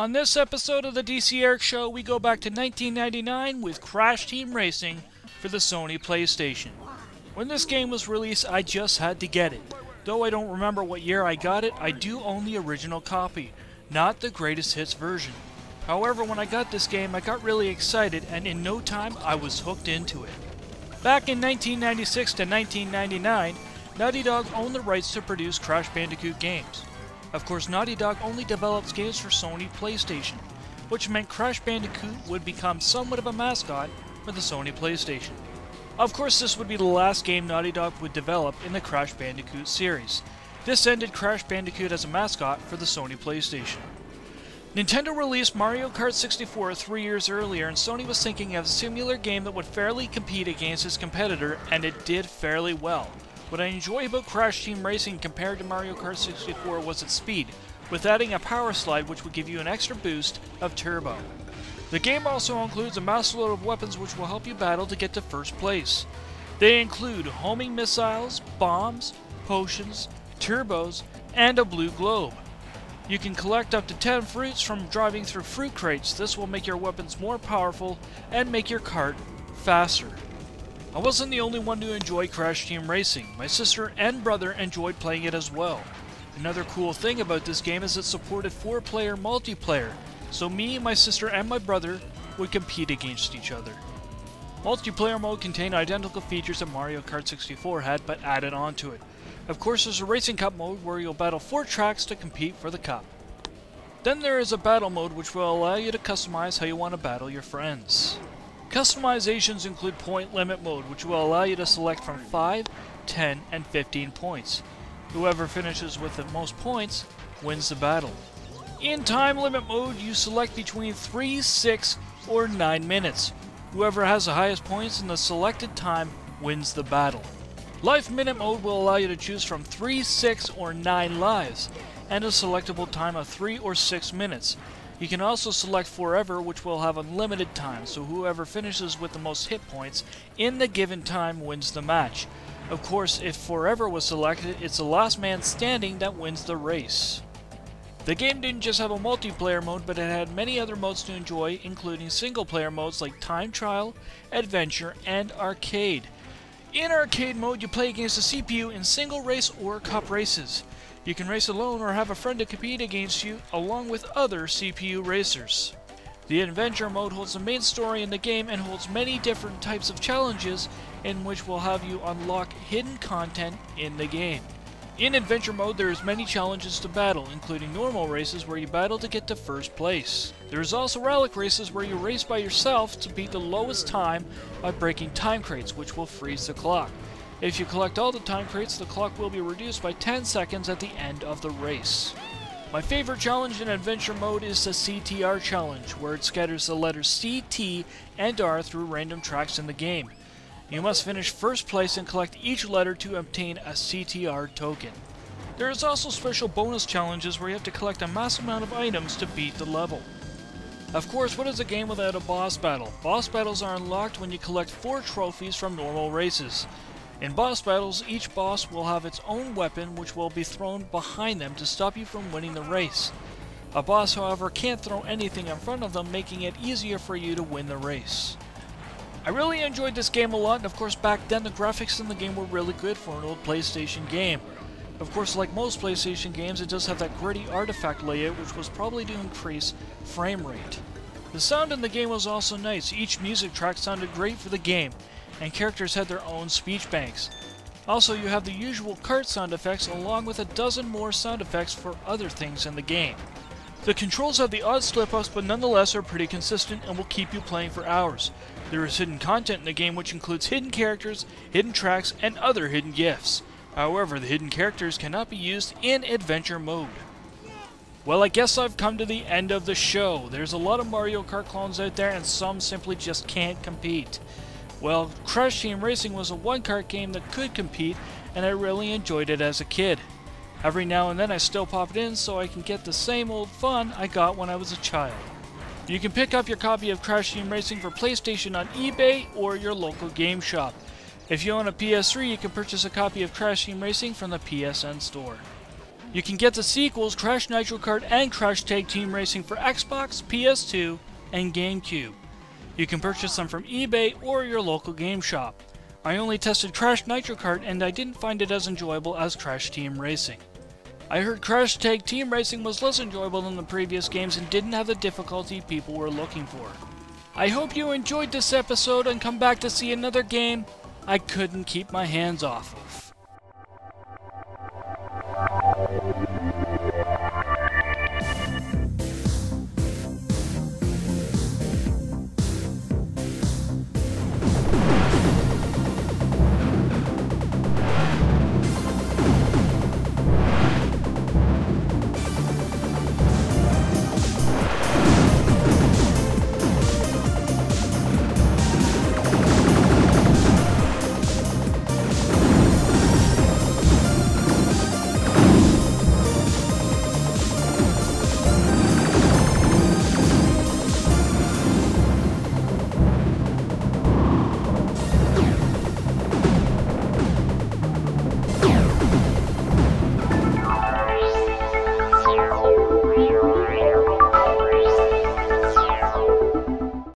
On this episode of the DCeric Show, we go back to 1999 with Crash Team Racing for the Sony Playstation. When this game was released, I just had to get it. Though I don't remember what year I got it, I do own the original copy, not the greatest hits version. However, when I got this game, I got really excited, and in no time, I was hooked into it. Back in 1996 to 1999, Naughty Dog owned the rights to produce Crash Bandicoot games. Of course, Naughty Dog only develops games for Sony Playstation, which meant Crash Bandicoot would become somewhat of a mascot for the Sony Playstation. Of course, this would be the last game Naughty Dog would develop in the Crash Bandicoot series. This ended Crash Bandicoot as a mascot for the Sony Playstation. Nintendo released Mario Kart 64 3 years earlier, and Sony was thinking of a similar game that would fairly compete against its competitor, and it did fairly well. What I enjoy about Crash Team Racing compared to Mario Kart 64 was its speed, with adding a power slide which would give you an extra boost of turbo. The game also includes a mass load of weapons which will help you battle to get to first place. They include homing missiles, bombs, potions, turbos, and a blue globe. You can collect up to 10 fruits from driving through fruit crates. This will make your weapons more powerful and make your kart faster. I wasn't the only one to enjoy Crash Team Racing. My sister and brother enjoyed playing it as well. Another cool thing about this game is it supported 4-player multiplayer, so me, my sister, and my brother would compete against each other. Multiplayer mode contained identical features that Mario Kart 64 had, but added onto it. Of course, there's a Racing Cup mode where you'll battle 4 tracks to compete for the cup. Then there is a battle mode which will allow you to customize how you want to battle your friends. Customizations include point limit mode, which will allow you to select from 5, 10, and 15 points. Whoever finishes with the most points wins the battle. In time limit mode, you select between 3, 6, or 9 minutes. Whoever has the highest points in the selected time wins the battle. Life minute mode will allow you to choose from 3, 6, or 9 lives, and a selectable time of 3 or 6 minutes. You can also select Forever, which will have unlimited time, so whoever finishes with the most hit points in the given time wins the match. Of course, if Forever was selected, it's the last man standing that wins the race. The game didn't just have a multiplayer mode, but it had many other modes to enjoy, including single-player modes like Time Trial, Adventure, and Arcade. In Arcade mode, you play against the CPU in single race or cup races. You can race alone or have a friend to compete against you, along with other CPU racers. The Adventure mode holds the main story in the game and holds many different types of challenges in which will have you unlock hidden content in the game. In Adventure mode, there is many challenges to battle, including normal races where you battle to get to first place. There is also relic races where you race by yourself to beat the lowest time by breaking time crates, which will freeze the clock. If you collect all the time crates, the clock will be reduced by 10 seconds at the end of the race. My favorite challenge in Adventure mode is the CTR challenge, where it scatters the letters C, T, and R through random tracks in the game. You must finish first place and collect each letter to obtain a CTR token. There is also special bonus challenges where you have to collect a massive amount of items to beat the level. Of course, what is a game without a boss battle? Boss battles are unlocked when you collect 4 trophies from normal races. In boss battles, each boss will have its own weapon which will be thrown behind them to stop you from winning the race. A boss, however, can't throw anything in front of them, making it easier for you to win the race. I really enjoyed this game a lot, and of course back then the graphics in the game were really good for an old PlayStation game. Of course, like most PlayStation games, it does have that gritty artifact layout which was probably to increase frame rate. The sound in the game was also nice. Each music track sounded great for the game, and characters had their own speech banks. Also, you have the usual kart sound effects along with a dozen more sound effects for other things in the game. The controls have the odd slip-ups, but nonetheless are pretty consistent and will keep you playing for hours. There is hidden content in the game which includes hidden characters, hidden tracks, and other hidden gifts. However, the hidden characters cannot be used in Adventure mode. Well, I guess I've come to the end of the show. There's a lot of Mario Kart clones out there and some simply just can't compete. Well, Crash Team Racing was a one-kart game that could compete, and I really enjoyed it as a kid. Every now and then I still pop it in so I can get the same old fun I got when I was a child. You can pick up your copy of Crash Team Racing for PlayStation on eBay or your local game shop. If you own a PS3, you can purchase a copy of Crash Team Racing from the PSN store. You can get the sequels Crash Nitro Kart and Crash Tag Team Racing for Xbox, PS2, and GameCube. You can purchase them from eBay or your local game shop. I only tested Crash Nitro Kart and I didn't find it as enjoyable as Crash Team Racing. I heard Crash Tag Team Racing was less enjoyable than the previous games and didn't have the difficulty people were looking for. I hope you enjoyed this episode and come back to see another game I couldn't keep my hands off of.